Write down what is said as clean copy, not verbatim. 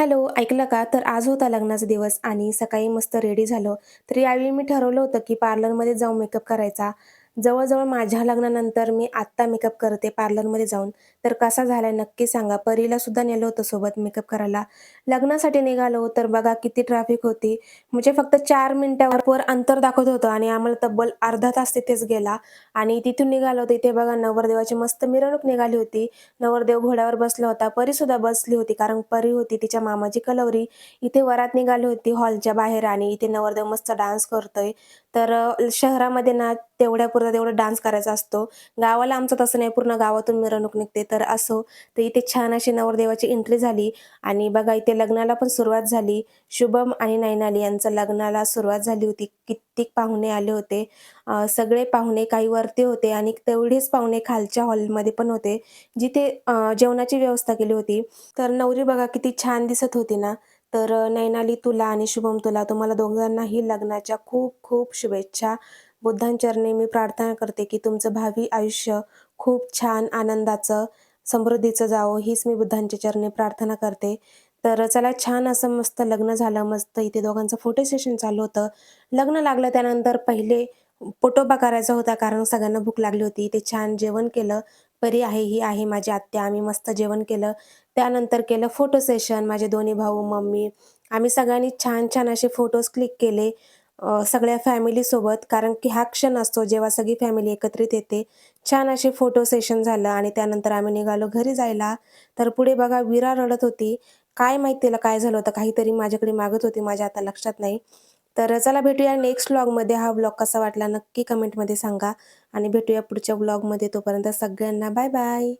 Hello, ऐकलं का? तर आज होता लग्नाचा दिवस आणि सकाळी मस्त रेडी झालो. तर यावेळी मी ठरवलं होतं, की पार्लरमध्ये जाऊन मेकअप करायचा. जवळ-जवळ माझ्या लग्नानंतर मी आत्ता मेकअप करते पार्लरमध्ये जाऊन. तर कसा झालाय नक्की सांगा. परीला सुद्धा नेलं होतं सोबत मेकअप करायला. लग्नासाठी निघालो तर बघा किती ट्रॅफिक होती. म्हणजे फक्त 4 मिनिटावर अंतर दाखवत होतं आणि आम्हाला तब्बल अर्धा तास तिथेच गेला. आणि तिथून निघालो तर इथे बघा नवरदेवाची मस्त मिरवणूक निघाली होती. नवरदेव घोड्यावर बसला होता. परीसुद्धा बसली होती कारण परी होती तिच्या मामाची कलवरी. इथे वरात निघाली होती हॉलच्या बाहेर आणि इथे नवरदेव मस्त डान्स करतोय. तर शहरामध्ये ना तेवढ्यापुरता तेवढा डान्स करायचा असतो. गावाला आमचं तसं नाही, पूर्ण गावातून मिरवणूक निघते. तर असो, तर इथे छान अशी नवरदेवाची एंट्री झाली आणि बघा इथे लग्नाला पण सुरुवात झाली. शुभम आणि नैनाली यांचं लग्नाला सुरुवात झाली होती. कित्येक पाहुणे आले होते. सगळे पाहुणे काही वरती होते आणि तेवढेच पाहुणे खालच्या हॉलमध्ये पण होते. जिथे जेवणाची व्यवस्था केली होती. तर नवरी बघा किती छान दिसत होती ना. तर नैनाली तुला आणि शुभम तुला तुम्हाला दोघांनाही लग्नाच्या खूप खूप शुभेच्छा. बुद्धांचरणी मी प्रार्थना करते, की तुमचं भावी आयुष्य खूप छान आनंदाचं, समृद्धीचं जावो हीच मी बुद्धांच्या चरणी प्रार्थना करते. तर चला छान असं मस्त लग्न झालं. मस्त इथे दोघांचं फोटो सेशन चालू होतं. लग्न लागलं त्यानंतर पहिले पोटोबा करायचा होता कारण सगळ्यांना भूक लागली होती. ते छान जेवण केलं. परी आहे, ही आहे माझी आत्या. आम्ही मस्त जेवण केलं. त्यानंतर केलं फोटो सेशन. माझे दोन्ही भाऊ, मम्मी आम्ही सगळ्यांनी छान-छान असे फोटोज क्लिक केले सगळ्या फॅमिलीसोबत. कारण की हा क्षण असतो जेव्हा सगळी फॅमिली एकत्रित येते. छान असे फोटो सेशन झालं आणि त्यानंतर आम्ही निघालो घरी जायला. तर पुढे बघा विरा रडत होती. काय माहीत तिला काय झालं होतं? काहीतरी माझ्याकडे मागत होती, माझ्या आता लक्षात नाही. तर चला भेटूया नेक्स्ट व्लॉगमध्ये. हा व्लॉग कसा वाटला नक्की कमेंटमध्ये सांगा आणि भेटूया पुढच्या व्लॉगमध्ये. तोपर्यंत सगळ्यांना बाय बाय.